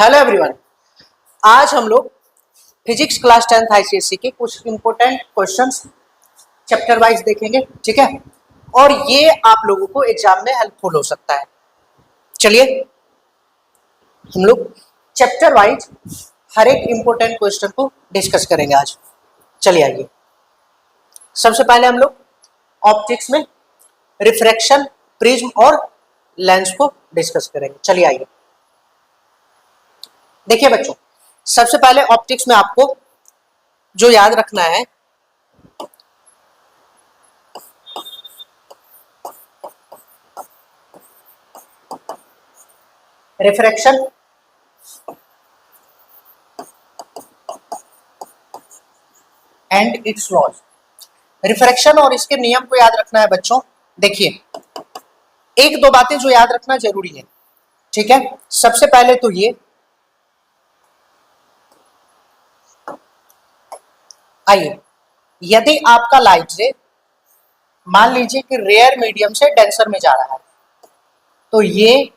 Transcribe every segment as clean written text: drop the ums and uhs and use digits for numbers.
Hello everyone, आज हम लोग फिजिक्स क्लास 10th आईसीएसई के कुछ इंपॉर्टेंट क्वेश्चंस चैप्टर वाइज देखेंगे। ठीक है, और ये आप लोगों को एग्जाम में हेल्पफुल हो सकता है। चलिए हम लोग चैप्टर वाइज हर एक इंपॉर्टेंट क्वेश्चन को डिस्कस करेंगे आज। चलिए आइए, सबसे पहले हम लोग ऑप्टिक्स में रिफ्रैक्शन, प्रिज्म और लेंस को डिस्कस करेंगे। चलिए आइए, देखिए बच्चों, सबसे पहले ऑप्टिक्स में आपको जो याद रखना है, refraction, and its laws. Refraction और इसके नियम को याद रखना है बच्चों। देखिए, एक दो बातें जो याद रखना जरूरी है। ठीक है, सबसे पहले तो ये, आइए, यदि आपका लाइट रे मान लीजिए कि रेयर मीडियम से डेंसर में जा रहा है, तो ये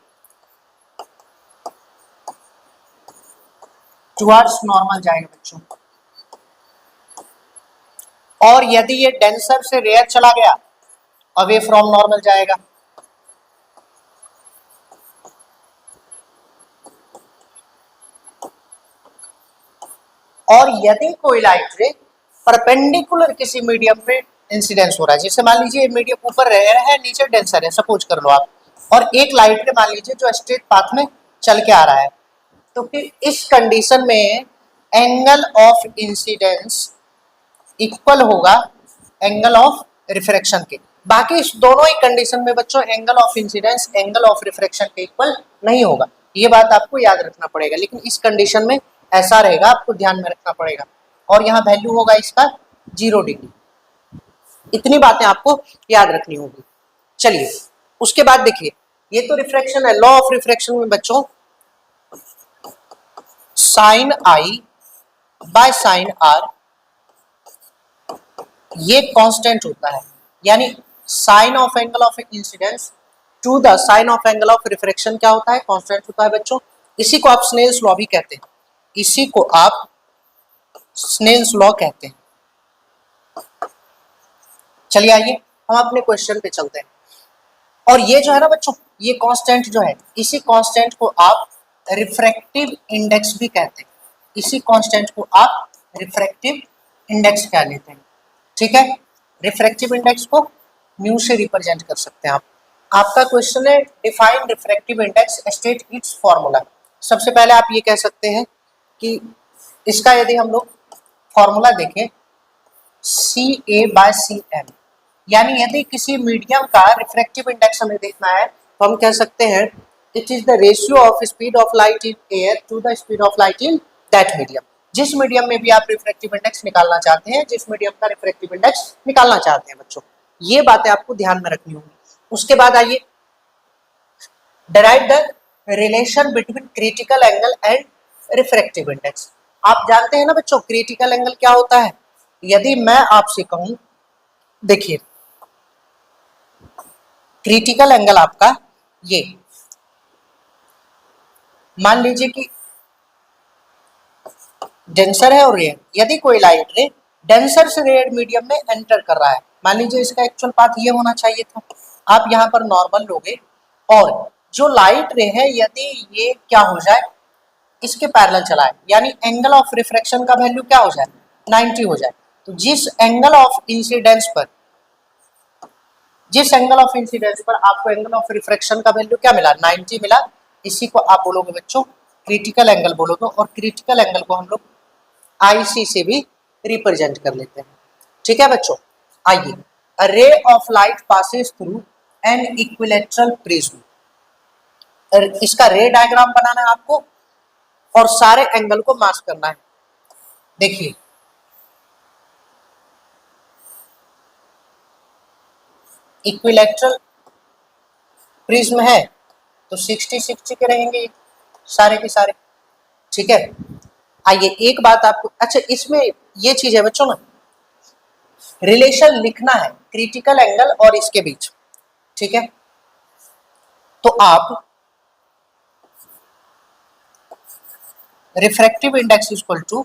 टुवर्ड्स नॉर्मल जाएगा बच्चों, और यदि ये डेंसर से रेयर चला गया, अवे फ्रॉम नॉर्मल जाएगा। और यदि कोई लाइट रे परपेंडिकुलर किसी मीडियम पे इंसिडेंस हो रहा है, जैसे मान लीजिए मीडियम ऊपर रेयर है, नीचे डेंसर है, सपोज कर लो आप, और एक लाइट रे मान लीजिए जो स्ट्रेट पाथ में चल के आ रहा है, तो फिर इस कंडीशन में एंगल ऑफ इंसिडेंस इक्वल होगा एंगल ऑफ रिफ्रैक्शन के। बाकी इस दोनों ही कंडीशन में बच्चों angle of incidence angle of refraction के इक्वल नहीं होगा। ये बात आपको याद रखना पड़ेगा, लेकिन इस कंडीशन में ऐसा रहेगा, आपको ध्यान में रखना पड़ेगा। और यहाँ वैल्यू होगा इसका 0 डिग्री। इतनी बातें आपको याद रखनी होगी। चलिए उसके बाद देखिए, ये तो रिफ्रैक्शन है। लॉ ऑफ रिफ्रैक्शन में बच्चों sine I by sine R ये कांस्टेंट होता है, यानी sine of angle of incidence to the sine of angle of refraction क्या होता है, कांस्टेंट होता है बच्चों। इसी को आप स्नेल्स लॉ भी कहते हैं, इसी को आप स्नेल्स लॉ कहते हैं। चलिए आइए हम अपने क्वेश्चन पे चलते हैं। और ये जो है ना बच्चों, ये कांस्टेंट जो है, इसी कांस्टेंट को आप रिफ्रैक्टिव इंडेक्स भी कहते हैं। इसी कांस्टेंट को आप रिफ्रैक्टिव इंडेक्स कह लेते हैं। ठीक है, रिफ्रैक्टिव इंडेक्स को म्यू से रिप्रेजेंट कर सकते हैं आप। आपका क्वेश्चन है define refractive index, state it's formula. सबसे पहले आप ये कह सकते हैं कि इसका यदि हम लोग फॉर्मूला देखें, सी ए बाय सी एम, यानी यदि किसी मीडियम का रिफ्रैक्टिव इंडेक्स हमें देखना है, तो हम कह सकते हैं it is the ratio of speed of light in air to the speed of light in that medium. जिस मीडियम में भी आप रिफ्रैक्टिव इंडेक्स निकालना चाहते हैं, जिस मीडियम का रिफ्रैक्टिव इंडेक्स निकालना चाहते हैं बच्चों, ये बातें आपको ध्यान में रखनी होंगी। उसके बाद आइए, derive the relation between critical angle and refractive index. आप जानते हैं ना बच्चों क्रिटिकल एंगल क्या होता है। यदि मैं आपसे कहूं, देखिए क्रिटिकल एंगल आपका ये, मान लीजिए कि डेंसर है और रेयर, यदि कोई लाइट रे डेंसर से रेयर मीडियम में एंटर कर रहा है, मान लीजिए इसका एक्चुअल पाथ ये होना चाहिए था, आप यहाँ पर नॉर्मल लोगे, और जो लाइट रे है यदि ये क्या हो जाए, इसके पैरेलल चला है, यानी एंगल ऑफ रिफ्रैक्शन का वैल्यू क्या हो जाए, 90 हो जाए, तो जिस एंगल ऑफ इंसिडेंस पर आपको एंगल ऑफ रिफ्रैक्शन का वैल्यू क्या मिला, 90 मिला, इसी को आप बोलोगे बच्चों क्रिटिकल एंगल बोलोगे। और क्रिटिकल एंगल को हम लोग आईसी से भी रिप्रेजेंट कर लेते हैं। ठीक है बच्चों, आइए, a ray of light passes through an equilateral prism. इसका रे डायग्राम बनाना है आपको और सारे एंगल को मार्क करना है। देखिए इक्विलैटरल प्रिज्म है तो 60-60 के रहेंगे सारे के सारे। ठीक है, आइए एक बात आपको, अच्छा इसमें ये चीज है बच्चों ना, रिलेशन लिखना है क्रिटिकल एंगल और इसके बीच। ठीक है, तो आप refractive index equal to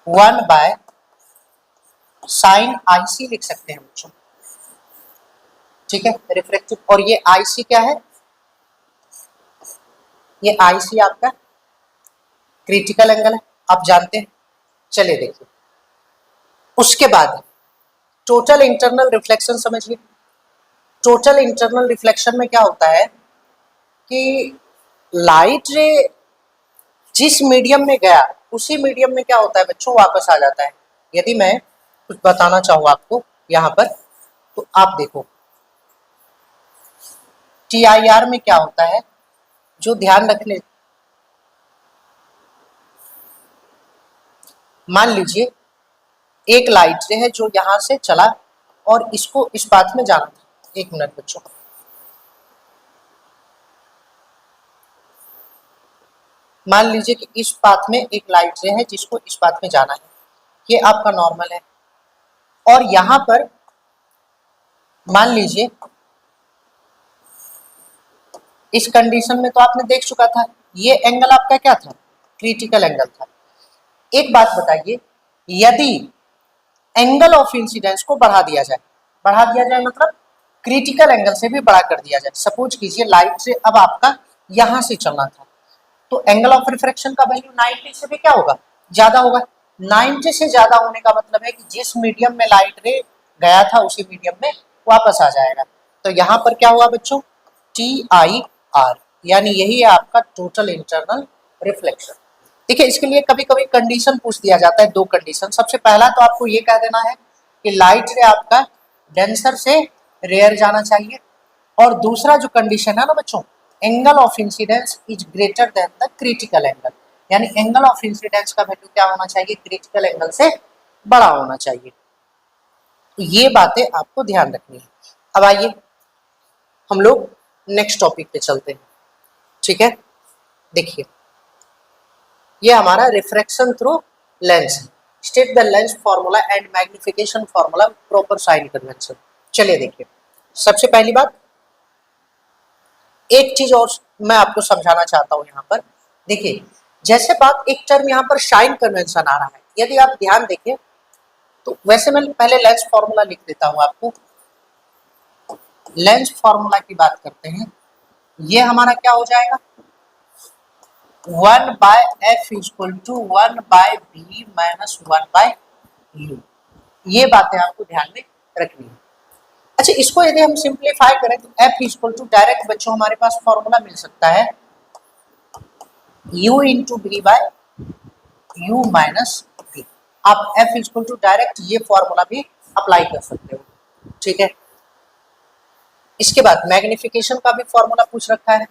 1 by sine IC लिख सकते हैं बच्चों, ठीक है। रिफ्रैक्टिव, और ये IC क्या है, ये IC आपका क्रिटिकल एंगल है, आप जानते हैं। चलिए देखिए, उसके बाद टोटल इंटरनल रिफ्लेक्शन समझिए। टोटल इंटरनल रिफ्लेक्शन में क्या होता है कि लाइट रे जिस मीडियम में गया उसी मीडियम में क्या होता है बच्चों, वापस आ जाता है। यदि मैं कुछ बताना चाहूँ आपको यहाँ पर, तो आप देखो TIR में क्या होता है, जो ध्यान रखने, मान लीजिए एक लाइट रे है जो यहां से चला और इसको इस पाथ में जाना था। एक मिनट बच्चों, मान लीजिए कि इस पाथ में एक लाइट रे है जिसको इस पाथ में जाना है, ये आपका नॉर्मल है। और यहां पर मान लीजिए इस कंडीशन में तो आपने देख चुका था, ये एंगल आपका क्या था, क्रिटिकल एंगल था। एक बात बताइए, यदि एंगल ऑफ इंसिडेंस को बढ़ा दिया जाए मतलब क्रिटिकल एंगल से भी बड़ा कर दिया जाए, सपोज कीजिए लाइट से अब आपका यहां से चलना था, तो एंगल ऑफ रिफ्रैक्शन का वैल्यू 90 से भी क्या होगा, ज्यादा होगा। 90 से ज्यादा होने का मतलब है कि जिस मीडियम में लाइट रे गया था उसी मीडियम में वापस आ जाएगा। तो यहाँ पर क्या हुआ बच्चों, TIR, यानी यही है आपका टोटल इंटरनल रिफ्लेक्शन। देखिए, इसके लिए कभी कभी कंडीशन पूछ दिया जाता है, दो कंडीशन। सबसे पहला तो आपको ये कह देना है कि लाइट रे आपका डेंसर से रेयर जाना चाहिए, और दूसरा जो कंडीशन है ना बच्चों, angle of incidence is greater than the critical angle, यानी एंगल ऑफ इंसिडेंस का वैल्यू क्या होना चाहिए, क्रिटिकल एंगल से बड़ा होना चाहिए। तो ये बातें आपको ध्यान रखनी है। अब आइए हम लोग नेक्स्ट टॉपिक पे चलते हैं, ठीक है। देखिए, ये हमारा refraction through lens, state the lens formula and magnification formula proper sign convention. चलिए देखिए, सबसे पहली बात, एक चीज और मैं आपको समझाना चाहता हूं यहाँ पर। देखिए, जैसे बात एक टर्म यहाँ पर साइन कन्वेंशन आ रहा है, यदि आप ध्यान देखें तो वैसे मैं पहले लेंस फॉर्मूला लिख देता हूं आपको। लेंस फॉर्मूला की बात करते हैं, ये हमारा क्या हो जाएगा, 1 by F equal to 1 by V minus 1 by U. ये बातें आपको ध्यान में रखनी है। अच्छा, इसको यदि हम सिंप्लीफाई करें तो एफ इक्वल टू डायरेक्ट बच्चों हमारे पास फॉर्मूला मिल सकता है u into V by U minus V. आप एफ इक्वल टू डायरेक्ट ये फॉर्मूला भी अप्लाई कर सकते हो, ठीक है। इसके बाद मैग्निफिकेशन का भी फॉर्मूला पूछ रखा है।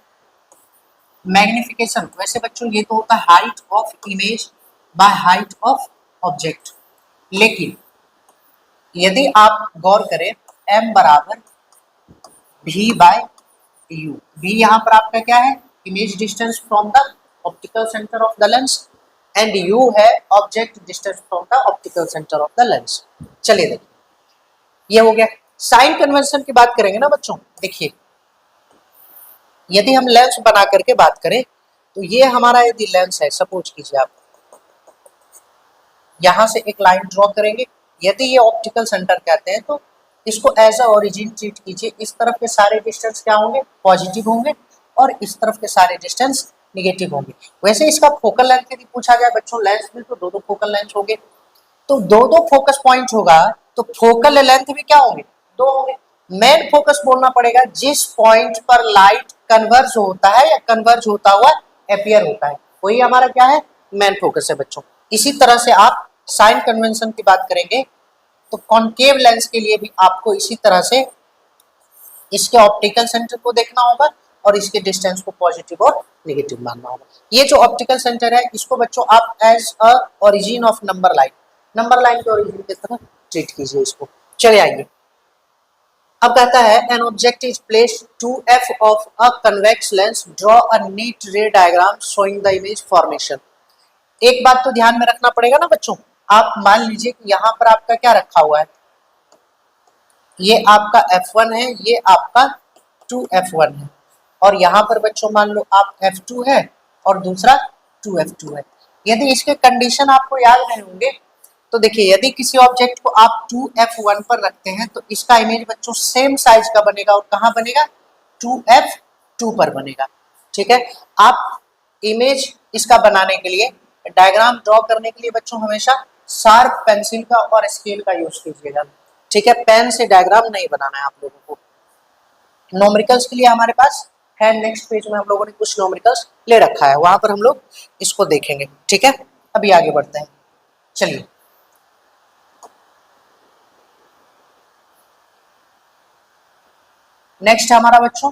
मैग्निफिकेशन वैसे बच्चों ये तो होता है height of image by height of object, लेकिन यदि आप गौर करें m बराबर v बाय यू, v यहाँ पर आपका क्या है, image distance from the optical centre of the lens, and u है object distance from the optical centre of the lens. चलिए देखिए, ये हो गया। साइन कन्वेंशन की बात करेंगे ना बच्चों, देखिए यदि हम लेंस बना करके बात करें तो ये हमारा यदि लेंस है, सपोज कीजिए आप यहां से एक लाइन ड्रॉ करेंगे, यदि ये ऑप्टिकल सेंटर कहते हैं तो इसको एज अ ओरिजिन ट्रीट कीजिए। इस तरफ के सारे डिस्टेंस क्या होंगे, पॉजिटिव होंगे, और इस तरफ के सारे डिस्टेंस निगेटिव होंगे। वैसे इसका फोकल लेंथ यदि पूछा जाए बच्चों, लेंस में तो दो फोकल लेंथ होंगे, तो दो फोकस पॉइंट होगा, तो फोकल लेंथ भी क्या होंगे, दो होंगे। मेन फोकस बोलना पड़ेगा जिस पॉइंट पर लाइट कन्वर्ज होता है या कन्वर्ज होता हुआ अपीयर होता है, वही हमारा क्या है, मेन फोकस है बच्चों। इसी तरह से आप साइन कन्वेंशन की बात करेंगे तो कॉन्केव लेंस के लिए भी आपको इसी तरह से इसके ऑप्टिकल सेंटर को देखना होगा और इसके डिस्टेंस को पॉजिटिव और नेगेटिव मानना होगा। ये जो ऑप्टिकल सेंटर है इसको बच्चों आप as a origin of number line के ओरिजिन की तरह ट्रीट कीजिए इसको। चले आइए, अब कहता है an object is placed to F of a convex lens, draw a neat ray diagram showing the image formation. एक बात तो ध्यान में रखना पड़ेगा ना बच्चों, आप मान लीजिए कि यहाँ पर आपका क्या रखा हुआ है, ये आपका F1 है, ये आपका 2F1 है, और यहाँ पर बच्चों मान लो आप F2 है और दूसरा 2F2 है। यदि इसके कंडीशन आपको याद नहीं होंगे तो देखिए, यदि किसी ऑब्जेक्ट को आप 2F1 पर रखते हैं तो इसका इमेज बच्चों सेम साइज का बनेगा और कहाँ बनेगा, 2F2 पर बनेगा। ठीक है, आप इमेज इसका बनाने के लिए, डायग्राम ड्रॉ करने के लिए बच्चों हमेशा शार्प पेंसिल का और स्केल का यूज कीजिएगा। ठीक है, पेन से डायग्राम नहीं बनाना है आप लोगों को। नोमरिकल्स के लिए हमारे पास है, नेक्स्ट पेज में हम लोगों ने कुछ नोमरिकल्स ले रखा है, वहां पर हम लोग इसको देखेंगे। ठीक है, अभी आगे बढ़ते हैं, चलिए। नेक्स्ट हमारा बच्चों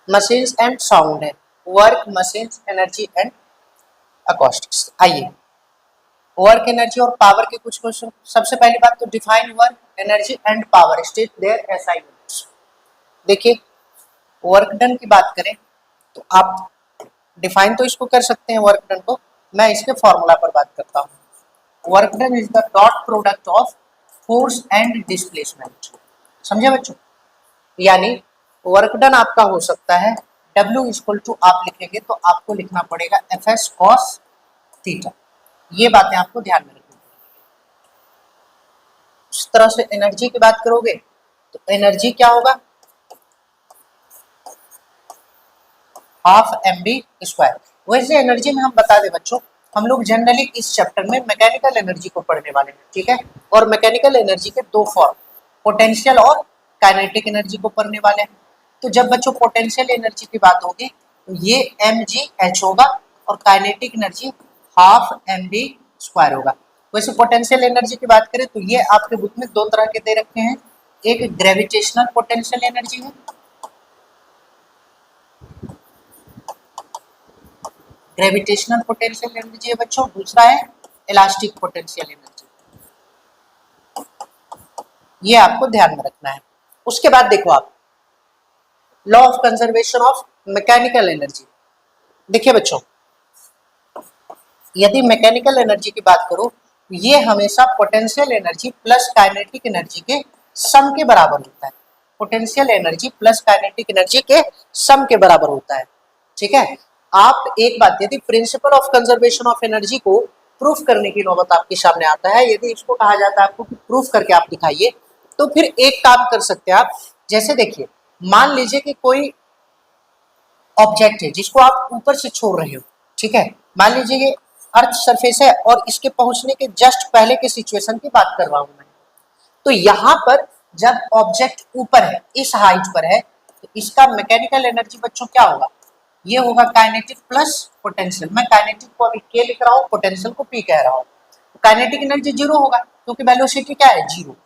मशीन्स एंड साउंड है, work, machines, energy and acoustics. आइए, वर्क, एनर्जी और पावर के कुछ क्वेश्चन। सबसे पहली बात तो define work, energy and power, state their SI units. देखिए, वर्क डन की बात करें तो आप डिफाइन तो इसको कर सकते हैं वर्क डन को, मैं इसके फॉर्मूला पर बात करता हूँ। Work done is the dot product of force and displacement. समझे बच्चों, यानी वर्क डन आपका हो सकता है W इक्वल टू, आप लिखेंगे तो आपको लिखना पड़ेगा Fs cos थीटा। ये बातें आपको ध्यान में रखनी। इस तरह से एनर्जी की बात करोगे तो एनर्जी क्या होगा, हाफ mv²। वैसे एनर्जी में हम बता दें बच्चों, हम लोग जनरली इस चैप्टर में मैकेनिकल एनर्जी को पढ़ने वाले हैं। ठीक है, और मैकेनिकल एनर्जी के दो फॉर्म, पोटेंशियल और काइनेटिक एनर्जी को पढ़ने वाले हैं। तो जब बच्चों पोटेंशियल एनर्जी की बात होगी तो ये mgh होगा और काइनेटिक एनर्जी हाफ mv² होगा। वैसे पोटेंशियल एनर्जी की बात करें तो ये आपके बुक में दो तरह के दे रखे हैं, एक ग्रेविटेशनल पोटेंशियल एनर्जी है, ग्रेविटेशनल पोटेंशियल एनर्जी है बच्चों, दूसरा है इलास्टिक पोटेंशियल एनर्जी। ये आपको ध्यान में रखना है। उसके बाद देखो आप, law of conservation of mechanical energy. देखिए बच्चों, यदि मैकेनिकल एनर्जी की बात करो तो ये हमेशा potential energy plus kinetic energy के सम के बराबर होता है। Potential energy plus kinetic energy के सम के बराबर होता है। ठीक है, आप एक बात, यदि principle of conservation of energy को प्रूफ करने की नौबत आपके सामने आता है, यदि इसको कहा जाता है आपको कि प्रूफ करके आप दिखाइए, तो फिर एक काम कर सकते हैं आप। जैसे देखिए, मान लीजिए कि कोई ऑब्जेक्ट है जिसको आप ऊपर से छोड़ रहे हो। ठीक है, मान लीजिए ये अर्थ सरफेस है और इसके पहुंचने के जस्ट पहले के सिचुएशन की बात कर रहा हूं मैं। तो यहाँ पर जब ऑब्जेक्ट ऊपर है, इस हाइट पर है, तो इसका मैकेनिकल एनर्जी बच्चों क्या होगा, ये होगा काइनेटिक प्लस पोटेंशियल। मैं काइनेटिक को अभी के लिख रहा हूँ, पोटेंशियल को पी कह रहा हूँ। काइनेटिक एनर्जी जीरो होगा क्योंकि वेलोसिटी क्या है, जीरो।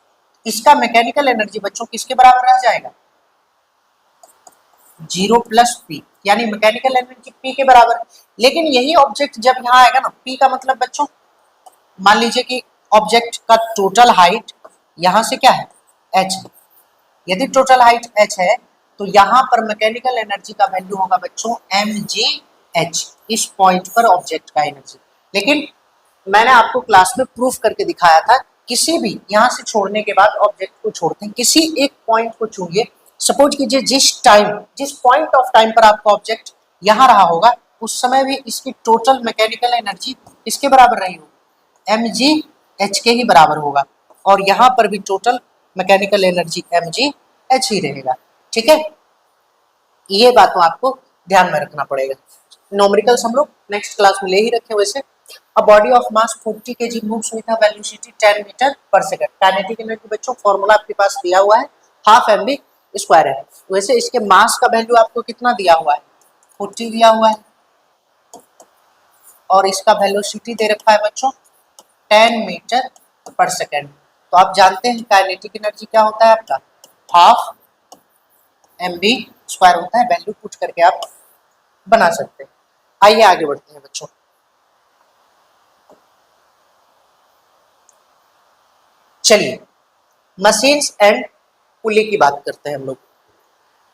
इसका मैकेनिकल एनर्जी बच्चों किसके बराबर रह जाएगा, जीरो प्लस पी, यानी मैकेनिकल एनर्जी पी के बराबर। लेकिन यही ऑब्जेक्ट जब यहाँ आएगा ना, पी का मतलब बच्चों, मान लीजिए कि ऑब्जेक्ट का टोटल हाइट यहाँ से क्या है, h है। यदि टोटल हाइट h है तो यहाँ पर मैकेनिकल एनर्जी का वैल्यू होगा बच्चों mgh, इस पॉइंट पर ऑब्जेक्ट का एनर्जी। लेकिन मैंने आपको क्लास में प्रूफ करके दिखाया था, किसी भी यहाँ से छोड़ने के बाद ऑब्जेक्ट को छोड़ते हैं, किसी एक पॉइंट को चुनिए। सपोज कीजिए जिस पॉइंट ऑफ टाइम पर आपका ऑब्जेक्ट यहाँ रहा होगा, उस समय भी इसकी टोटल मैकेनिकल एनर्जी इसके बराबर रही होगी, mgh के ही बराबर होगा। और यहाँ पर भी टोटल मैकेनिकल एनर्जी mgh ही रहेगा। ठीक है, ये बातों आपको ध्यान में रखना पड़ेगा। न्यूमेरिकल्स हम लोग नेक्स्ट क्लास में ले ही रखे। वैसे a body of mass 40 kg moves with a velocity 10 metre per second. Kinetic energy बच्चों फॉर्मूला आपके पास दिया हुआ है, हाफ mv² है। वैसे इसके मास का वैल्यू आपको कितना दिया हुआ है, 40 दिया हुआ है, और इसका वेलोसिटी दे रखा है बच्चों 10 मीटर पर सेकंड। तो आप जानते हैं काइनेटिक एनर्जी क्या होता है आपका, हाफ mv² होता है। वैल्यू पुट करके आप बना सकते हैं। आइए आगे बढ़ते हैं बच्चों। चलिए, मशीन्स एंड पुली की बात करते हैं हम लोग।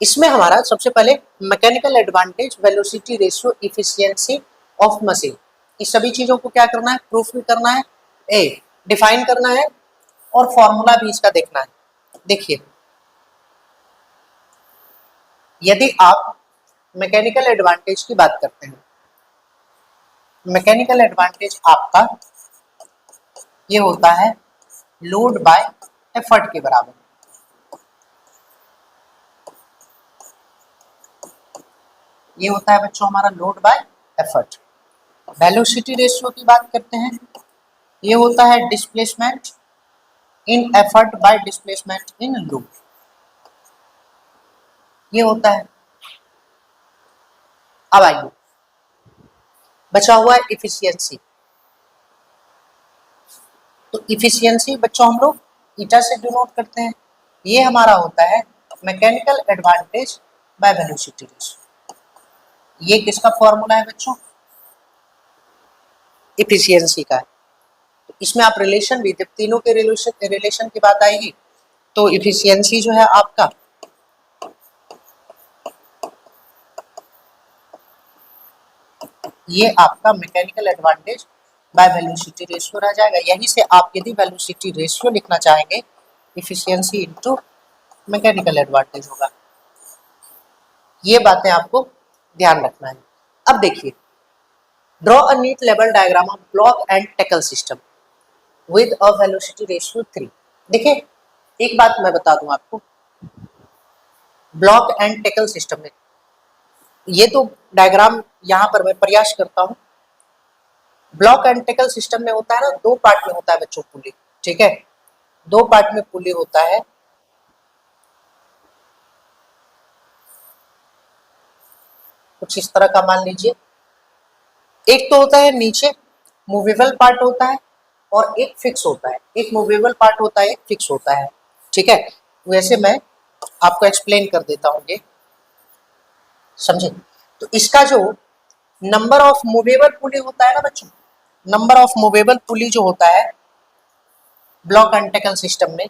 इसमें हमारा सबसे पहले mechanical advantage, velocity ratio, efficiency of machine, इस सभी चीजों को क्या करना है, प्रूफ भी करना है, डिफाइन करना है, और फॉर्मूला भी इसका देखना है। देखिए, यदि आप मैकेनिकल एडवांटेज की बात करते हैं। मैकेनिकल एडवांटेज आपका ये होता है लोड बाय एफर्ट के बराबर। ये होता है बच्चों हमारा load bye effort. Velocity ratio की बात करते हैं, ये होता है displacement in effort bye displacement in load, ये होता है। अब आइए बचा हुआ है इफिशियंसी। तो इफिशियंसी बच्चों हम लोग ईटा से डिनोट करते हैं। ये हमारा होता है mechanical advantage by velocity ratio. ये किसका फॉर्मूला है बच्चों? इफिशियंसी का है। तो इसमें आप रिलेशन भी, जब तीनों के रिलेशन की बात आएगी तो इफिशियंसी जो है आपका ये आपका mechanical advantage by velocity ratio रह जाएगा। यहीं से आप यदि वेलोसिटी रेशियो लिखना चाहेंगे, इफिशियंसी इनटू मैकेनिकल एडवांटेज होगा। ये बातें आपको ध्यान रखना है। अब देखिए, ड्रॉ अ नीट लेवल diagram of block and tackle system with a velocity ratio 3। देखिए एक बात मैं बता दूं आपको, ब्लॉक एंड टैकल सिस्टम में ये तो डायग्राम यहाँ पर मैं प्रयास करता हूँ। ब्लॉक एंड टैकल सिस्टम में होता है ना, दो पार्ट में होता है बच्चों पुली, ठीक है, दो पार्ट में पुली होता है। कुछ इस तरह का मान लीजिए, एक तो होता है नीचे मूवेबल पार्ट होता है और एक फिक्स होता है। एक मूवेबल पार्ट होता है, एक फिक्स होता है, ठीक है। वैसे मैं आपको एक्सप्लेन कर देता हूँ, ये समझे। तो इसका जो नंबर ऑफ मूवेबल पुली होता है ना बच्चों, नंबर ऑफ मूवेबल पुली जो होता है ब्लॉक एंड टैकल सिस्टम में,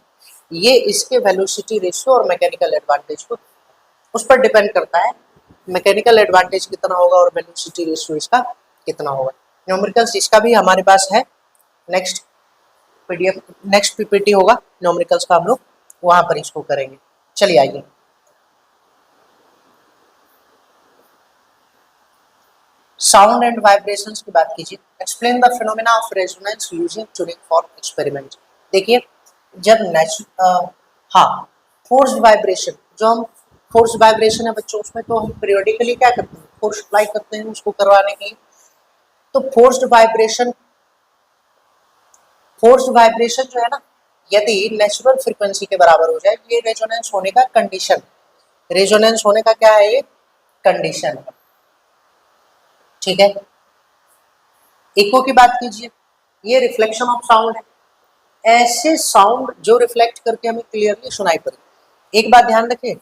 ये इसके वेलोसिटी रेशियो और मैकेनिकल एडवांटेज को उस पर डिपेंड करता है। मैकेनिकल एडवांटेज कितना होगा और वेलोसिटी रेशियो इसका कितना होगा। न्यूमेरिकल्स इसका भी हमारे पास है, नेक्स्ट पीडीएफ, नेक्स्ट पीपीटी होगा न्यूमेरिकल्स का, हम लोग वहां पर इसको करेंगे। चलिए आइए, साउंड एंड वाइब्रेशंस की बात कीजिए। Explain the phenomena of resonance using tuning for experiment. देखिए जब हाँ, फोर्स्ड वाइब्रेशन, जो हम फोर्स वाइब्रेशन है बच्चों, उसमें तो हम पीरियोडिकली क्या करते हैं, फोर्स अप्लाई करते हैं उसको करवाने के लिए। तो फोर्स्ड वाइब्रेशन जो है ना, यदि नेचुरल फ्रीक्वेंसी के बराबर हो जाए, ये रेजोनेंस होने का कंडीशन, रेजोनेंस होने का क्या है, ये कंडीशन है, ठीक है। इको की बात कीजिए, ये रिफ्लेक्शन ऑफ साउंड है, ऐसे साउंड जो रिफ्लेक्ट करके हमें क्लियरली सुनाई पड़े। एक बात ध्यान रखें,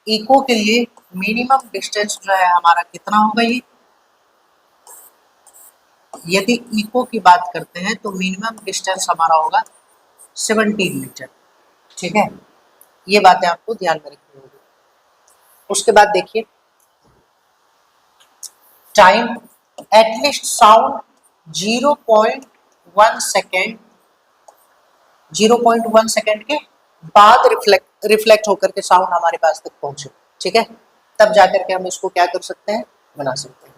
इको के लिए मिनिमम डिस्टेंस जो है हमारा कितना होगा, ये यदि इको की बात करते हैं तो मिनिमम डिस्टेंस हमारा होगा 17 मीटर, ठीक है। ये बातें आपको ध्यान में रखनी होगी। उसके बाद देखिए time, at least sound 0.1 second, 0.1 second के बाद रिफ्लेक्ट होकर के साउंड हमारे पास तक पहुंचे, ठीक है, तब जाकर के हम इसको क्या कर सकते हैं, बना सकते हैं।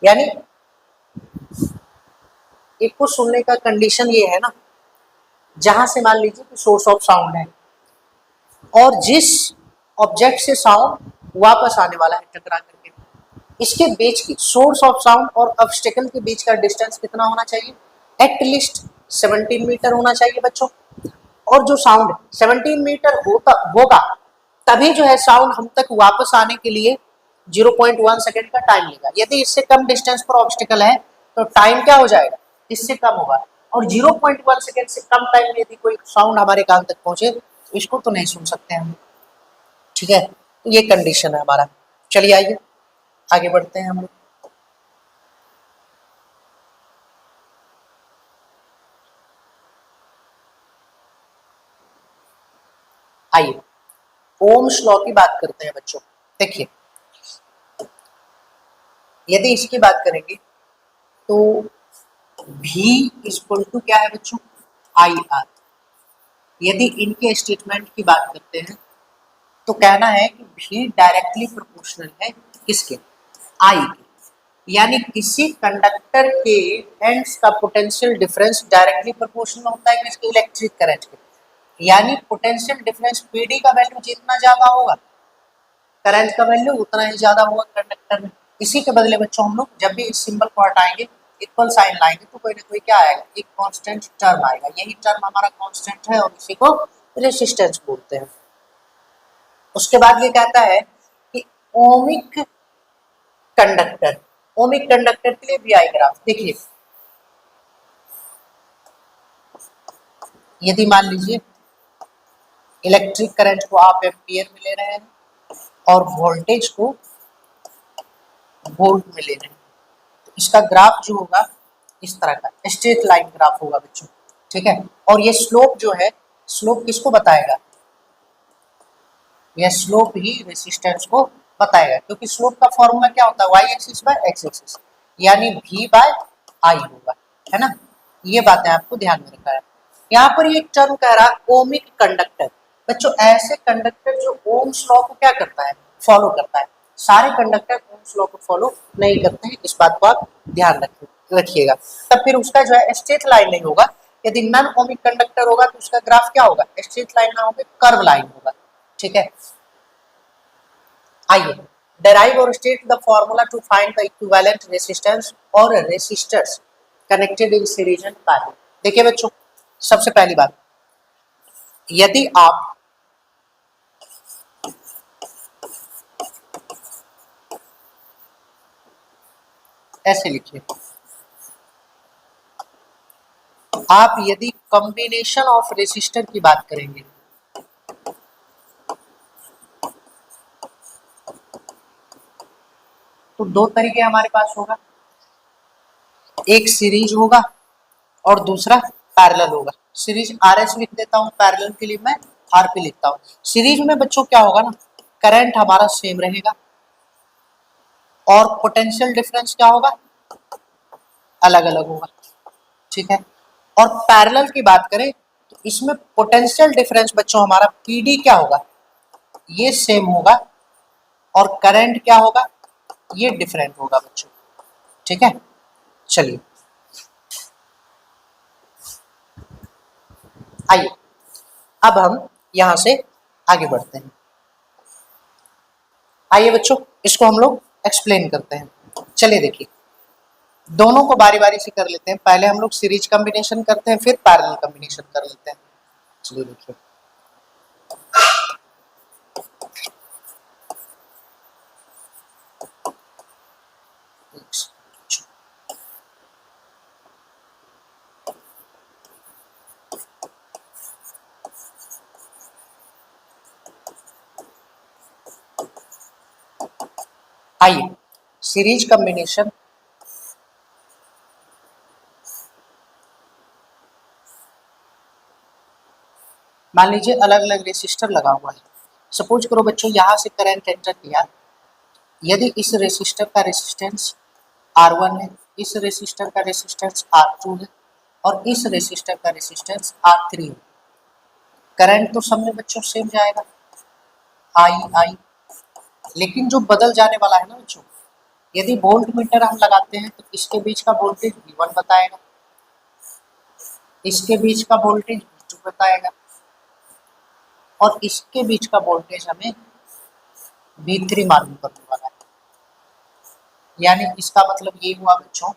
यानी इको सुनने का कंडीशन ये है ना, जहां से मान लीजिए कि सोर्स ऑफ साउंड है और जिस ऑब्जेक्ट से साउंड वापस आने वाला है टकरा करके, इसके बीच की सोर्स ऑफ साउंड और ऑब्स्टेकल के बीच का डिस्टेंस कितना होना चाहिए, एटलीस्ट 17 मीटर होना चाहिए बच्चों। और जो साउंड 17 मीटर होगा तभी जो है साउंड हम तक वापस आने के लिए 0.1 सेकेंड का टाइम लेगा। यदि इससे कम डिस्टेंस पर ऑब्स्टेकल है तो टाइम क्या हो जाएगा, इससे कम होगा। और 0.1 सेकेंड से कम टाइम में यदि कोई साउंड हमारे कान तक पहुंचे, इसको तो नहीं सुन सकते हम, ठीक है। तो ये कंडीशन है हमारा। चलिए आइए आगे बढ़ते हैं हम लोग। आइए ओम्स लॉ की बात करते हैं बच्चों। देखिए यदि इसकी बात करेंगे तो V इक्वल टू क्या है बच्चों, आई आर। यदि इनके स्टेटमेंट की बात करते हैं तो कहना है कि भी डायरेक्टली प्रोपोर्शनल है किसके, आई के, यानी किसी कंडक्टर के एंड्स का पोटेंशियल डिफरेंस डायरेक्टली प्रोपोर्शनल होता है किसके, इलेक्ट्रिक करंट के। यानी पोटेंशियल डिफरेंस पीडी का वैल्यू जितना ज्यादा होगा करंट का वैल्यू उतना ही ज्यादा होगा कंडक्टर में। इसी के बदले बच्चों हम लोग जब भी इस सिंबल को हटाएंगे, इक्वल साइन लाएंगे, तो कोई ना कोई क्या आएगा, एक कांस्टेंट टर्म आएगा। यही टर्म हमारा कांस्टेंट है और इसी को रेसिस्टेंस बोलते हैं। उसके बाद ये कहता है कि ओमिक कंडक्टर, ओमिक कंडक्टर के लिए भी आई ग्राफ देखिए। यदि मान लीजिए इलेक्ट्रिक करंट को आप एम्पियर में ले रहे हैं और वोल्टेज को वोल्ट में ले रहे हैं, तो इसका ग्राफ जो होगा इस तरह का स्ट्रेट लाइन ग्राफ होगा बच्चों, ठीक है। और ये स्लोप जो है, स्लोप किसको बताएगा, यह स्लोप ही रेसिस्टेंस को बताएगा, क्योंकि स्लोप का फॉर्मूला क्या होता है, Y axis by X axis, यानी v बाय आई होगा, है ना। ये बातें आपको ध्यान में रखना है। यहाँ पर ये टर्म कह रहा है ओमिक कंडक्टर। बच्चों ऐसे कंडक्टर जो ओम्स लॉ को क्या करता है, फॉलो करता है। सारे कंडक्टर ओम्स लॉ को फॉलो नहीं करते हैं, इस बात को आप ध्यान रखिएगा। तब फिर उसका जो है स्ट्रेट लाइन नहीं होगा। यदि नॉन ओमिक कंडक्टर होगा तो उसका ग्राफ क्या होगा, स्ट्रेट लाइन ना होगा, कर्व लाइन होगा, ठीक है। आइए derive और state the formula to find the equivalent resistance or resistors connected in series and parallel। देखिए बच्चों, सबसे पहली बात, यदि आप ऐसे लिखिए, आप यदि कॉम्बिनेशन ऑफ रेसिस्टर की बात करेंगे तो दो तरीके हमारे पास होगा, एक सीरीज होगा और दूसरा पैरेलल होगा। सीरीज आरएस लिख देता हूँ, पैरेलल के लिए मैं आरपी लिखता हूँ। सीरीज में बच्चों क्या होगा ना, करंट हमारा सेम रहेगा और पोटेंशियल डिफरेंस क्या होगा, अलग अलग होगा, ठीक है। और पैरेलल की बात करें तो इसमें पोटेंशियल डिफरेंस बच्चों हमारा पीडी क्या होगा, ये सेम होगा और करंट क्या होगा, ये डिफरेंट होगा बच्चों, ठीक है। चलिए आइए अब हम यहां से आगे बढ़ते हैं। आइए बच्चों इसको हम लोग एक्सप्लेन करते हैं। चलिए देखिए, दोनों को बारी बारी से कर लेते हैं। पहले हम लोग सीरीज कॉम्बिनेशन करते हैं, फिर पैरेलल कॉम्बिनेशन कर लेते हैं। चलिए देखिए, आइए सीरीज कॉम्बिनेशन मान लीजिए अलग अलग रेसिस्टर लगा हुआ है। सपोज करो बच्चों यहाँ से करंट एंटर किया, यदि इस रेसिस्टर का रेसिस्टेंस R1 है, इस रेसिस्टर का रेसिस्टेंस R2 है और इस रेसिस्टर का रेसिस्टेंस R3 है, करंट तो सब में बच्चों सेम जाएगा, आई। लेकिन जो बदल जाने वाला है ना बच्चों, यदि वोल्ट मीटर हम लगाते हैं तो इसके बीच का वोल्टेज V1 बताएगा, इसके बीच का वोल्टेज V2 बताएगा और इसके बीच का वोल्टेज हमें V3 मालूम करने वाला है। यानी इसका मतलब ये हुआ बच्चों,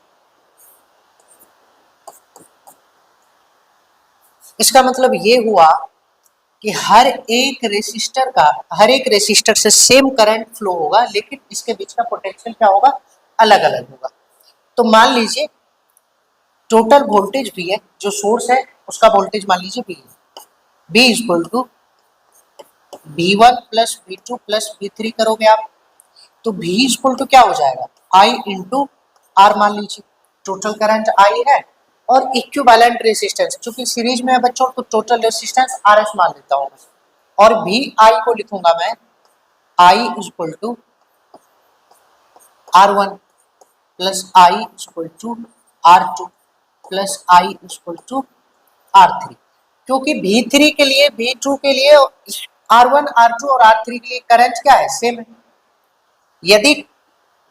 इसका मतलब ये हुआ कि हर एक रेसिस्टर से सेम करंट फ्लो होगा, लेकिन इसके बीच का पोटेंशियल क्या होगा, अलग अलग होगा। तो मान लीजिए टोटल वोल्टेज भी है, जो सोर्स है उसका वोल्टेज मान लीजिए बी है, B is equal to V1 plus V2 plus V3 करोगे आप तो V इज इक्वल टू क्या हो जाएगा, I इंटू आर। मान लीजिए टोटल करंट I है और इक्विवेलेंट रेसिस्टेंस, क्योंकि सीरीज में है बच्चों तो टोटल रेसिस्टेंस RS मान लेता हूँ और VI को लिखूंगा मैं I is equal to R1 plus I is equal to R2 plus I is equal to R3, क्योंकि V3 के लिए V2 के लिए R1 R2 और R3 के लिए करंट क्या है, सेम है। यदि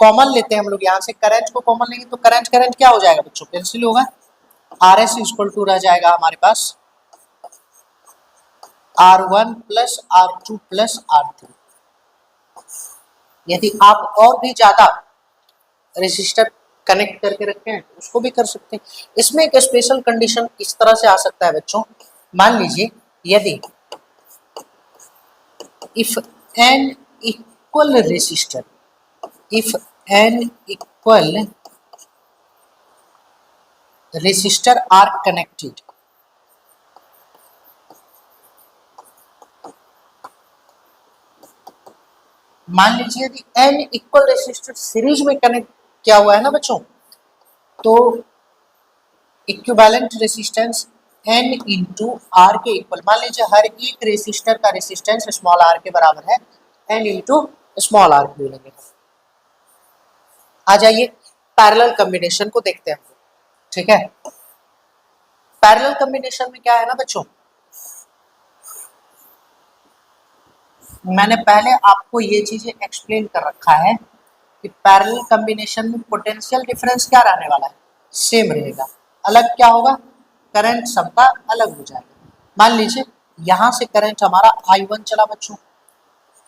कॉमन लेते हैं हम लोग, यहां से करंट को कॉमन लेंगे तो करंट करंट क्या हो जाएगा बच्चों, कैंसिल होगा। RS इक्वल टू रह जाएगा हमारे पास R1 plus R2 plus R3। यदि आप और भी ज्यादा रेसिस्टर कनेक्ट करके रखे हैं तो उसको भी कर सकते हैं। इसमें एक स्पेशल कंडीशन इस तरह से आ सकता है बच्चों, मान लीजिए यदि if N equal resistor, if n equal resistor are connected, मान लीजिए यदि n इक्वल रेसिस्टर सीरीज में कनेक्ट किया हुआ है ना बच्चों, तो equivalent resistance n into R के इक्वल, मान लीजिए हर एक रेसिस्टर का रेसिस्टेंस स्मॉल आर के बराबर है, n इंटू स्मॉल आर ले लेंगे। आ जाइए पैरेलल कॉम्बिनेशन को देखते हैं, ठीक है। पैरेलल कॉम्बिनेशन में क्या है ना बच्चों, मैंने पहले आपको ये चीजें एक्सप्लेन कर रखा है कि पैरेलल कॉम्बिनेशन में पोटेंशियल डिफरेंस क्या रहने वाला है, सेम रहेगा। अलग क्या होगा, करंट सबका अलग हो जाएगा। मान लीजिए यहां से करंट हमारा I1 चला बच्चों,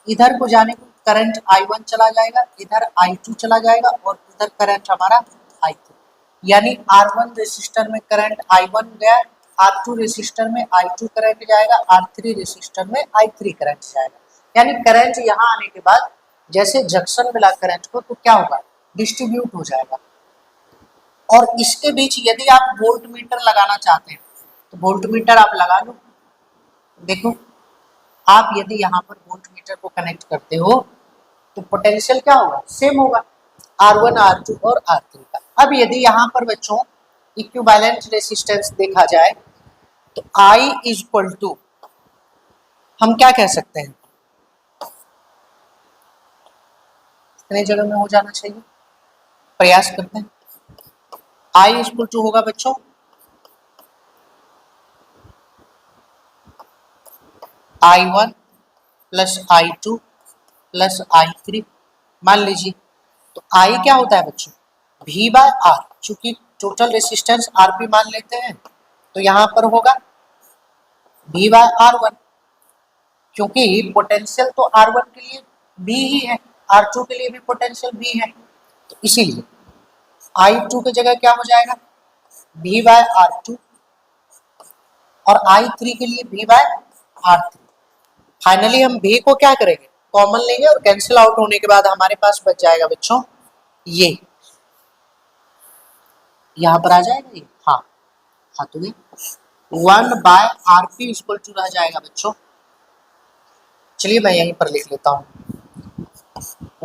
इधर को जाने को करंट I1 चला जाएगा, इधर I2 चला जाएगा और इधर करंट हमारा I3, यानी R1 रेसिस्टर में करंट I1 गया, R2 रेसिस्टर में I2 करंट जाएगा, R3 रेसिस्टर में I3 करंट जाएगा। यानी करंट यहाँ आने के बाद जैसे जंक्शन मिला करंट को तो क्या होगा, डिस्ट्रीब्यूट हो जाएगा। और इसके बीच यदि आप वोल्ट मीटर लगाना चाहते हैं तो वोल्ट मीटर आप लगा लो। देखो आप यदि यहाँ पर वोल्ट मीटर को कनेक्ट करते हो तो पोटेंशियल क्या होगा, सेम होगा, R1 R2 और R3 का। अब यदि यहाँ पर बच्चों इक्विवेलेंट रेसिस्टेंस देखा जाए तो I इज इक्वल टू, हम क्या कह सकते हैं, कितने जगह में हो जाना चाहिए, प्रयास करते हैं। I इज इक्वल टू होगा बच्चों I1 plus I2 plus I3। मान लीजिए तो I क्या होता है बच्चों, V बाय R, चूंकि टोटल रेसिस्टेंस RP मान लेते हैं तो यहां पर होगा V बाय R1, क्योंकि पोटेंशियल तो R1 के लिए V ही है, R2 के लिए भी पोटेंशियल V है, तो इसीलिए I2 की जगह क्या हो जाएगा, V बाय R2 और I3 के लिए V बाय R3। फाइनली हम V को क्या करेंगे, कॉमन लेंगे और कैंसिल आउट होने के बाद हमारे पास बच जाएगा बच्चों ये, यहां पर आ जाएगा ये, हाँ हाँ, तो ये 1 बाय RP इक्वल टू रह जाएगा बच्चों। चलिए मैं यहीं पर लिख लेता हूं,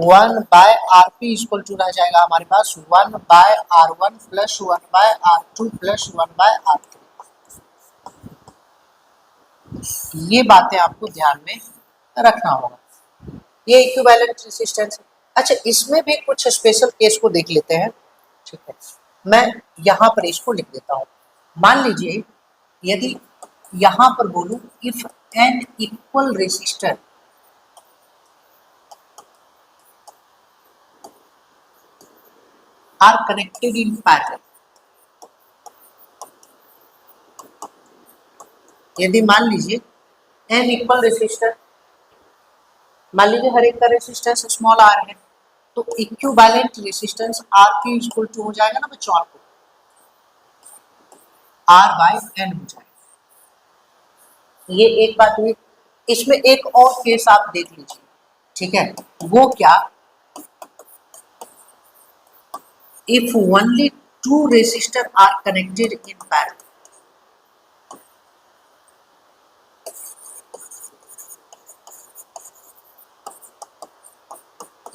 1 बाय RP इक्वल टू रह जाएगा हमारे पास 1 by R1 plus 1 by R2 plus 1 by R3। ये बातें आपको ध्यान में रखना होगा, ये इक्विवेलेंट रेसिस्टेंस है। अच्छा इसमें भी कुछ स्पेशल केस को देख लेते हैं, ठीक है। मैं यहाँ पर इसको लिख देता हूँ, मान लीजिए यदि यहाँ पर बोलूं if N equal resistor are connected in parallel, यदि मान लीजिए एन इक्वल रेसिस्टर, मान लीजिए हर एक का रेसिस्टेंस स्मॉल आर है, तो इक्विवेलेंट रेसिस्टेंस आर की इक्वल टू हो जाएगा ना बच्चों, आपको आर बाय एन हो जाएगा। ये एक बात हुई। इसमें एक और केस आप देख लीजिए, ठीक है, वो क्या, if only two resistor are connected in parallel,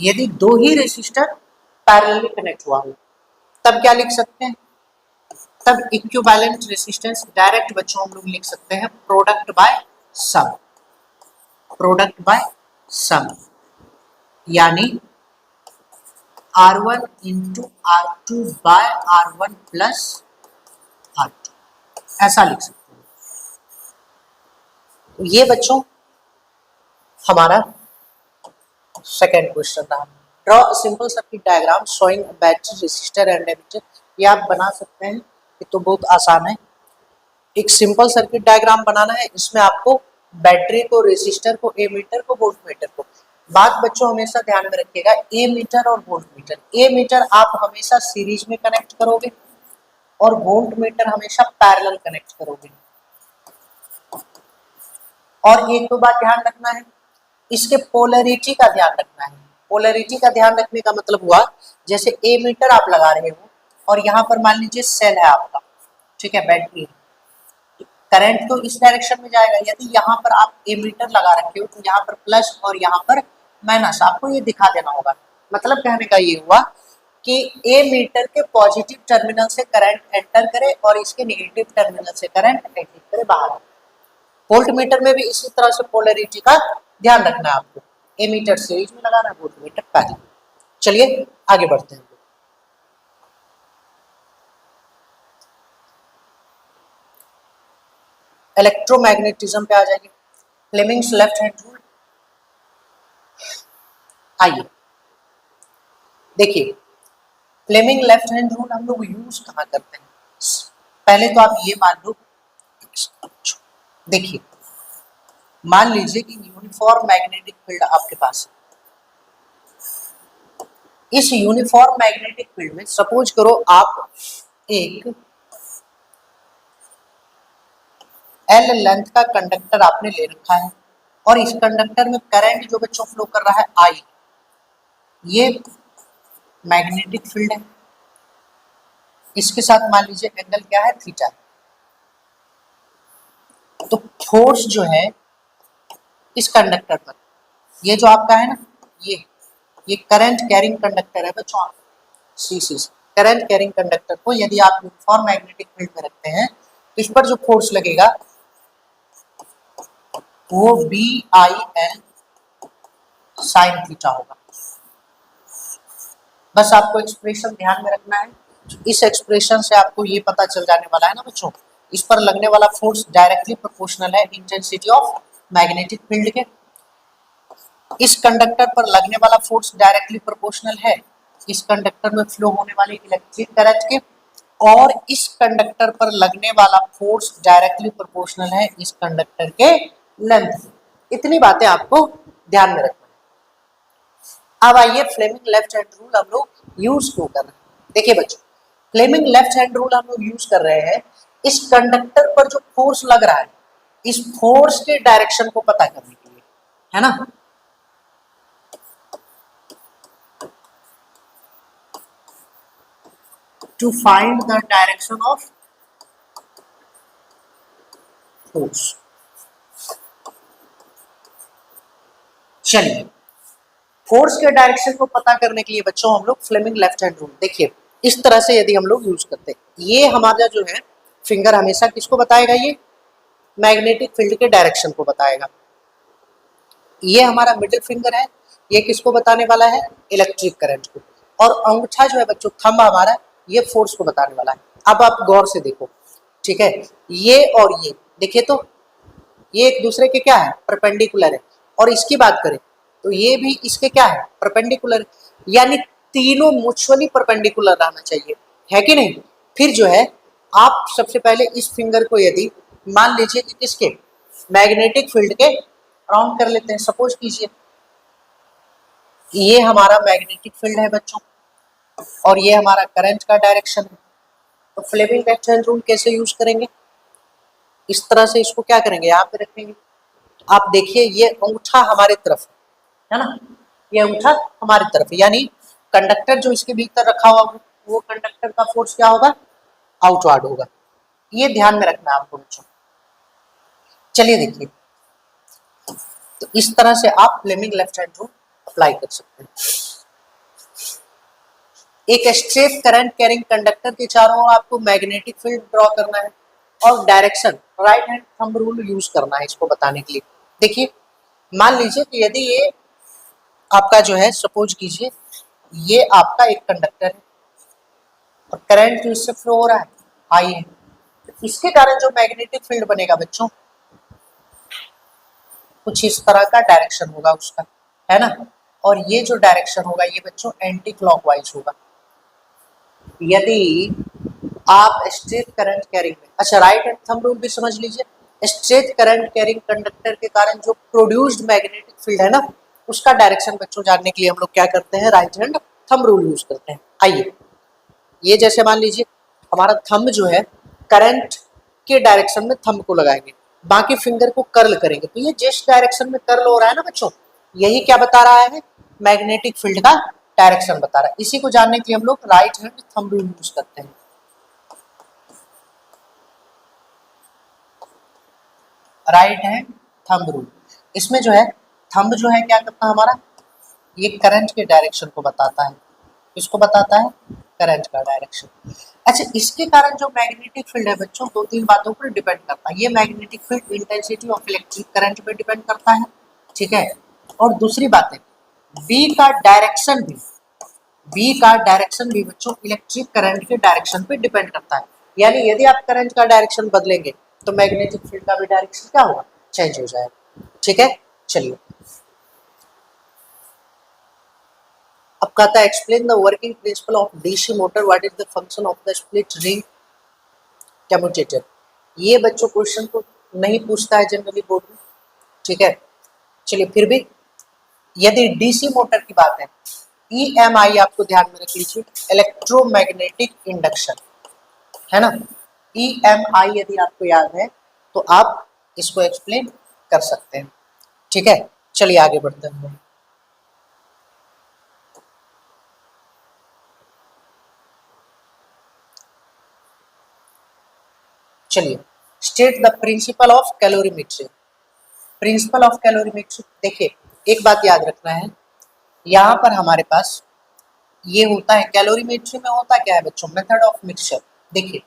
यदि दो ही रेसिस्टर पैरेलली कनेक्ट हुआ हो तब क्या लिख सकते हैं, तब इक्विवेलेंट रेसिस्टेंस डायरेक्ट बच्चों हम लोग लिख सकते हैं प्रोडक्ट बाय सम, प्रोडक्ट बाय सम, यानी R1 into R2 bye R1 plus R2, ऐसा लिख सकते हैं। तो ये बच्चों हमारा सेकेंड क्वेश्चन रहा। Draw a simple circuit diagram showing battery resistor and ammeter. ये आप बना सकते हैं, ये तो बहुत आसान है। एक सिंपल सर्किट डायग्राम बनाना है, इसमें आपको बैटरी को, रेसिस्टर को, एमीटर को, वोल्ट मीटर को। बात बच्चों हमेशा ध्यान में रखिएगा, ए मीटर और वोल्ट मीटर। ए मीटर आप हमेशा सीरीज में कनेक्ट करोगे और वोल्ट मीटर हमेशा पैरेलल कनेक्ट करोगे। और एक तो बात ध्यान रखना है, इसके पोलैरिटी का ध्यान रखना है। पोलैरिटी का ध्यान रखने का मतलब हुआ, जैसे ए मीटर आप लगा रहे हो और यहाँ पर मान लीजिए सेल है आपका, ठीक है, बैटरी, करंट तो इस डायरेक्शन में जाएगा। यदि यहाँ पर आप ए मीटर लगा रखे हो तो यहाँ पर प्लस और यहाँ पर माइनस, आपको ये दिखा देना होगा। मतलब कहने का ये हुआ कि ए मीटर के पॉजिटिव टर्मिनल से करंट एंटर करे और इसके नेगेटिव टर्मिनल से करंट एग्जिट करे बाहर। वोल्ट मीटर में भी इसी तरह से पोलैरिटी का ध्यान रखना है आपको। ए मीटर सीरीज में लगाना है, वोल्ट मीटर पैरेलल। चलिए आगे बढ़ते हैं। इलेक्ट्रोमैग्नेटिज्म पे आ जाइए। फ्लेमिंग्स लेफ्ट हैंड रूल, आइए देखिए, फ्लेमिंग लेफ्ट हैंड रूल हम लोग यूज कहाँ करते हैं। पहले तो आप ये मान लो, देखिए मान लीजिए कि यूनिफॉर्म मैग्नेटिक फील्ड आपके पास है। इस यूनिफॉर्म मैग्नेटिक फील्ड में सपोज करो आप एक एल लेंथ का कंडक्टर आपने ले रखा है और इस कंडक्टर में करंट जो बच्चों फ्लो कर रहा है आई, ये मैग्नेटिक फील्ड है। इसके साथ मान लीजिए एंगल क्या है, थीटा। तो फोर्स जो है इस कंडक्टर पर, ये जो आपका है ना, ये करंट कैरिंग कंडक्टर है बच्चों, सीसी करंट कैरिंग कंडक्टर को यदि आप यूनिफॉर्म मैग्नेटिक फील्ड में रखते हैं तो इस पर जो फोर्स लगेगा वो B I L sine theta होगा। बस आपको एक्सप्रेशन ध्यान में रखना है। इस एक्सप्रेशन से आपको ये पता चल जाने वाला है ना बच्चों, इस पर लगने वाला फोर्स डायरेक्टली प्रोपोर्शनल है इंटेंसिटी ऑफ मैग्नेटिक फील्ड के। इस कंडक्टर पर लगने वाला फोर्स डायरेक्टली प्रोपोर्शनल है इस कंडक्टर में फ्लो होने वाले इलेक्ट्रिक करंट के, और इस कंडक्टर पर लगने वाला फोर्स डायरेक्टली प्रोपोर्शनल है इस कंडक्टर के लेंथ। इतनी बातें आपको ध्यान में रखना है। अब आइए फ्लेमिंग लेफ्ट हैंड रूल हम लोग यूज क्यों कर रहे हैं। देखिए बच्चों, फ्लेमिंग लेफ्ट हैंड रूल हम लोग यूज कर रहे हैं इस कंडक्टर पर जो फोर्स लग रहा है, इस फोर्स के डायरेक्शन को पता करने के लिए, है ना। To find the direction of force। चलिए, फोर्स के डायरेक्शन को पता करने के लिए बच्चों हम लोग फ्लेमिंग लेफ्ट हैंड रूल, देखिए इस तरह से यदि हम लोग यूज करते हैं, ये हमारा जो है फिंगर हमेशा किसको बताएगा, ये मैग्नेटिक फील्ड के डायरेक्शन को बताएगा। ये हमारा मिडिल फिंगर है, ये किसको बताने वाला है, इलेक्ट्रिक करंट को। और अंगूठा जो है बच्चों, थंब हमारा, ये फोर्स को बताने वाला है। अब आप गौर से देखो, ठीक है, ये और ये देखिए तो ये एक दूसरे के क्या है, परपेंडिकुलर है। और इसकी बात करें तो ये भी इसके क्या है, परपेंडिकुलर। यानी तीनों म्यूचुअली परपेंडिकुलर रहना चाहिए, है कि नहीं। फिर जो है आप सबसे पहले इस फिंगर को यदि मान लीजिए कि किसके, मैग्नेटिक फील्ड के राउंड कर लेते हैं। सपोज कीजिए ये हमारा मैग्नेटिक फील्ड है बच्चों और ये हमारा करंट का डायरेक्शन है। तो फ्लेमिंग लेफ्ट हैंड रूल कैसे यूज करेंगे, इस तरह से इसको क्या करेंगे, यहाँ पे रखेंगे। आप देखिए ये अंगूठा हमारे तरफ है ना, ये अंगूठा हमारी तरफ है, यानी कंडक्टर जो इसके भीतर रखा हुआ वो कंडक्टर का फोर्स क्या होगा, आउटवर्ड होगा। ये ध्यान में रखना है आपको बच्चों। चलिए देखिए, तो इस तरह से आप Fleming left hand rule apply कर सकते हैं। एक स्ट्रेट करंट कैरिंग कंडक्टर के चारों ओर आपको मैग्नेटिक फील्ड ड्रॉ करना है और direction right hand thumb rule use करना है इसको बताने के लिए। देखिए मान लीजिए कि यदि ये आपका जो है, सपोज कीजिए ये आपका एक कंडक्टर है और करंट जो इससे फ्लो हो रहा है आई है, इसके कारण जो मैग्नेटिक फील्ड बनेगा बच्चों, कुछ इस तरह का डायरेक्शन होगा उसका, है ना। और ये जो डायरेक्शन होगा ये बच्चों एंटी क्लॉकवाइज होगा। यदि आप स्ट्रेट करंट कैरिंग में, अच्छा राइट हैंड थंब रूल भी समझ लीजिए, स्ट्रेट करंट कैरिंग कंडक्टर के कारण जो प्रोड्यूस्ड मैग्नेटिक फील्ड है ना, उसका डायरेक्शन बच्चों जानने के लिए हम लोग क्या करते हैं, right hand thumb rule use करते हैं। आइए, ये जैसे मान लीजिए हमारा थंब जो है करंट के डायरेक्शन में थंब को लगाएंगे, बाकी फिंगर को कर्ल करेंगे, तो ये जिस डायरेक्शन में कर्ल हो रहा है ना बच्चों, यही क्या बता रहा है, मैग्नेटिक फील्ड का डायरेक्शन बता रहा है। इसी को जानने के लिए हम लोग right hand thumb rule use करते हैं। राइट हैंड थंब रूल, इसमें जो है थंब जो है क्या करता है हमारा, ये करंट के डायरेक्शन को बताता है, इसको बताता है करंट का डायरेक्शन। अच्छा, इसके कारण जो मैग्नेटिक फील्ड है बच्चों, दो तीन बातों पर डिपेंड करता है। ये magnetic field intensity of electric current पे डिपेंड करता है, ठीक है। और दूसरी बात है बी का डायरेक्शन भी, बी का डायरेक्शन भी बच्चों इलेक्ट्रिक करंट के डायरेक्शन पे डिपेंड करता है। यानी यदि आप करंट का डायरेक्शन बदलेंगे तो मैग्नेटिक फील्ड का भी डायरेक्शन क्या होगा, चेंज हो जाएगा, ठीक है। चलिए, अब कहता है explain the working principle of DC motor, what is the function of the split ring commutator. ये बच्चों क्वेश्चन को नहीं पूछता है जनरली बोर्ड में, ठीक है। चलिए, फिर भी यदि डीसी मोटर की बात है, ईएमआई आपको ध्यान में रख लीजिए, इलेक्ट्रोमैग्नेटिक इंडक्शन, है ना। ईएमआई यदि आपको याद है तो आप इसको एक्सप्लेन कर सकते हैं, ठीक है। चलिए आगे बढ़ते हैं। चलिए, state the principle of calorimetry. Principle of calorimetry, देखिए एक बात याद रखना है, यहाँ पर हमारे पास ये होता है कैलोरीमेट्री में होता क्या है बच्चों, मेथड ऑफ मिक्सचर। देखिए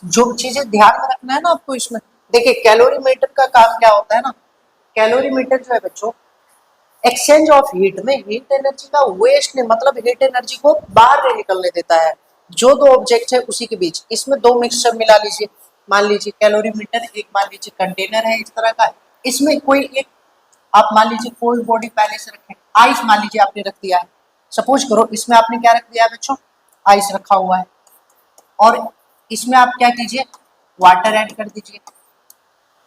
जो चीजें ध्यान में रखना है ना आपको इसमें, देखिए कैलोरीमीटर का काम क्या होता है ना, कैलोरीमीटर जो है बच्चों एक्सचेंज ऑफ हीट में हीट एनर्जी का वेस्ट नहीं, मतलब हीट एनर्जी को बाहर नहीं निकलने देता है, जो दो ऑब्जेक्ट है उसी के बीच। इसमें दो मिक्सचर मिला लीजिए, मान लीजिए कैलोरीमीटर एक, मान लीजिए कंटेनर है इस तरह का, इसमें कोई एक आप मान लीजिए कोल्ड बॉडी पहले से रखें, आइस मान लीजिए आपने रख दिया है, सपोज करो इसमें आपने क्या रख दिया है बच्चों, आइस रखा हुआ है, और इसमें आप क्या कीजिए, वाटर ऐड कर दीजिए।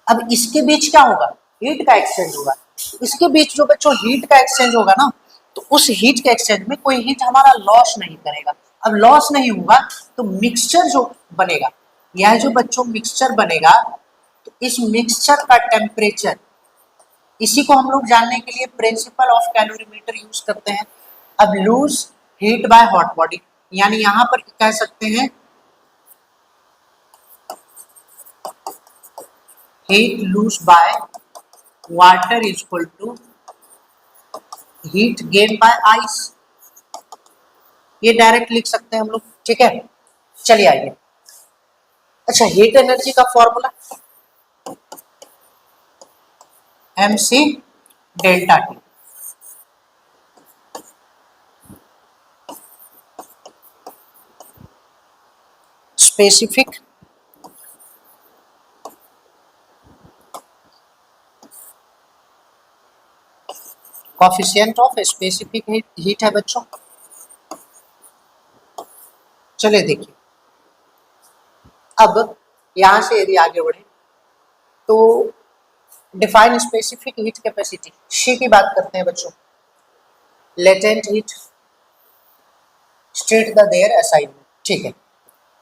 अब इसके बीच क्या होगा, हीट का एक्सचेंज होगा। इसके बीच जो बच्चों हीट का एक्सचेंज होगा ना, तो उस हीट के एक्सचेंज में कोई हीट हमारा लॉस नहीं करेगा। अब लॉस नहीं होगा तो मिक्सचर जो बनेगा, यह जो बच्चों मिक्सचर बनेगा, तो इस मिक्सचर का टेम्परेचर, इसी को हम लोग जानने के लिए प्रिंसिपल ऑफ कैलोरीमीटर यूज करते हैं। अब lose heat by hot body, यानी यहां पर कह सकते हैं heat lost by water is equal to heat gained by ice, ये डायरेक्ट लिख सकते हैं हम लोग, ठीक है। चलिए आइए, अच्छा हीट एनर्जी का formula mc delta T, specific coefficient of specific heat है बच्चों। चलिए देखिए, अब यहां से यदि आगे बढ़े तो डिफाइन स्पेसिफिक हीट कैपेसिटी, शी की बात करते हैं बच्चों, latent heat, state the their assignment, ठीक है।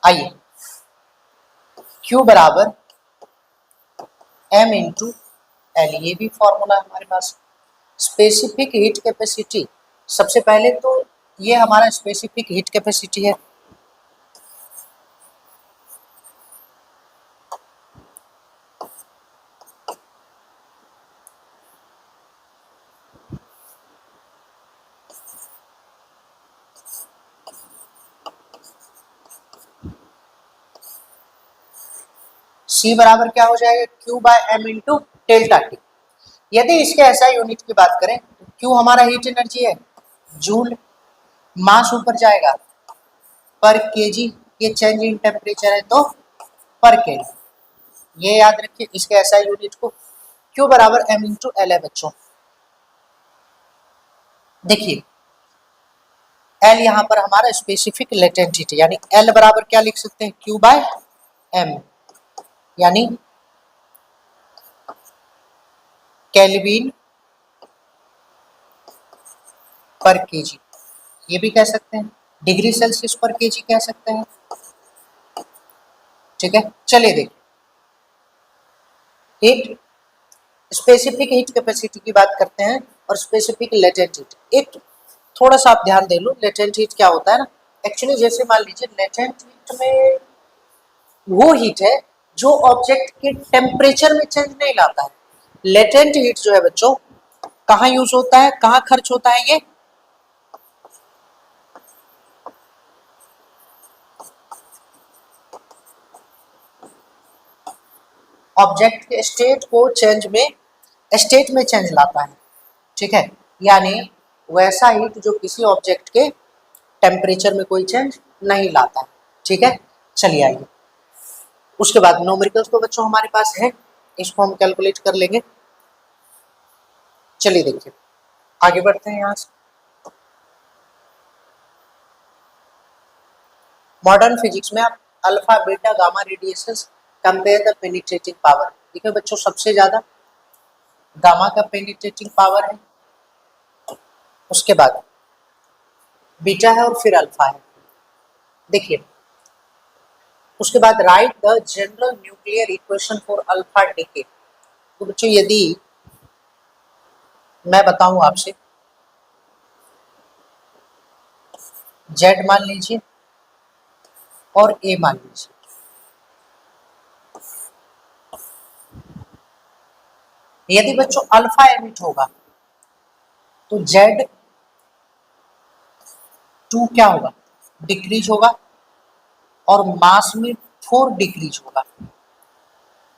आइए, Q बराबर m इंटू एल, ये भी फॉर्मूला है हमारे पास। स्पेसिफिक हीट कैपेसिटी, सबसे पहले तो ये हमारा स्पेसिफिक हीट कैपेसिटी है। C बराबर क्या हो जाएगा, Q by M into delta T. यदि इसके SI यूनिट की बात करें तो Q हमारा हीट एनर्जी है, जूल, मास ऊपर जाएगा पर केजी, ये चेंज इन टेम्परेचर है तो पर केजी। ये याद रखिए इसके SI यूनिट को। Q बराबर M इंटू एल है बच्चों। देखिए L यहाँ पर हमारा स्पेसिफिक लेटेंट हीट है, यानी L बराबर क्या लिख सकते हैं, Q बाय M, यानी केल्विन पर केजी, ये भी कह सकते हैं, डिग्री सेल्सियस पर केजी कह सकते हैं। ठीक है, चलिए देखिए हीट, स्पेसिफिक हीट कैपेसिटी की बात करते हैं और स्पेसिफिक लेटेंट हीट। एक थोड़ा सा आप ध्यान दे लो, लेटेंट हीट क्या होता है ना, एक्चुअली जैसे मान लीजिए लेटेंट हीट में वो हीट है जो ऑब्जेक्ट के टेम्परेचर में चेंज नहीं लाता है। लेटेंट हीट जो है बच्चों कहाँ यूज होता है, कहाँ खर्च होता है, ये ऑब्जेक्ट के स्टेट को चेंज में, स्टेट में चेंज लाता है। ठीक है, यानी वैसा हीट जो किसी ऑब्जेक्ट के टेम्परेचर में कोई चेंज नहीं लाता है। ठीक है, चलिए आइए उसके बाद न्यूमेरिकल्स तो बच्चों हमारे पास है, इसको हम कैलकुलेट कर लेंगे। चलिए देखिए आगे बढ़ते हैं यहाँ से। मॉडर्न फिजिक्स में आप alpha beta gamma radiation compare the penetrating power. देखिए बच्चों सबसे ज्यादा गामा का पेनिट्रेटिंग पावर है, उसके बाद बीटा है और फिर अल्फा है। देखिए उसके बाद right the general nuclear equation for alpha decay. तो बच्चों यदि मैं बताऊं आपसे जेड मान लीजिए और ए मान लीजिए, यदि बच्चों अल्फा एमिट होगा तो जेड टू क्या होगा, डिक्रीज होगा और मास में 4 डिक्रीज होगा।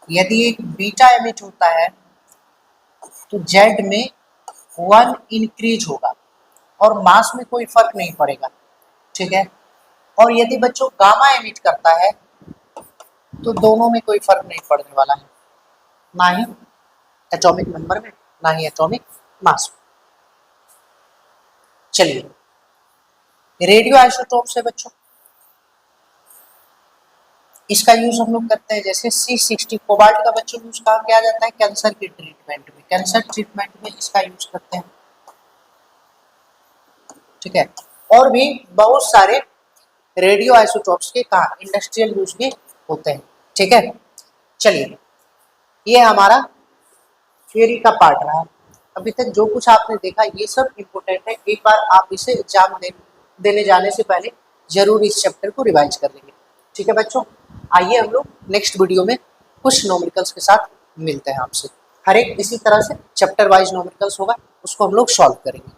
यदि एक बीटा एमिट होता है तो जेड में 1 इंक्रीज होगा और मास में कोई फर्क नहीं पड़ेगा। ठीक है, और यदि बच्चों गामा एमिट करता है तो दोनों में कोई फर्क नहीं पड़ने वाला है, ना ही एटॉमिक नंबर में ना ही एटॉमिक मास में। चलिए रेडियो आइसोटोप से बच्चों इसका यूज हम लोग करते हैं, जैसे C60 कोबाल्ट का बच्चों यूज कहाँ किया जाता है, कैंसर के ट्रीटमेंट में, कैंसर ट्रीटमेंट में इसका यूज करते हैं। ठीक है, और भी बहुत सारे रेडियो आइसोटोप्स के कहाँ इंडस्ट्रियल यूज भी होते हैं। ठीक है, चलिए ये हमारा थ्योरी का पार्ट रहा। अभी तक जो कुछ आपने देखा ये सब इम्पोर्टेंट है, एक बार आप इसे एग्जाम देने जाने से पहले जरूर इस चैप्टर को रिवाइज कर लेंगे। ठीक है बच्चों, आइए हम लोग नेक्स्ट वीडियो में कुछ न्यूमेरिकल्स के साथ मिलते हैं आपसे। हर एक इसी तरह से चैप्टर वाइज न्यूमेरिकल्स होगा, उसको हम लोग सॉल्व करेंगे।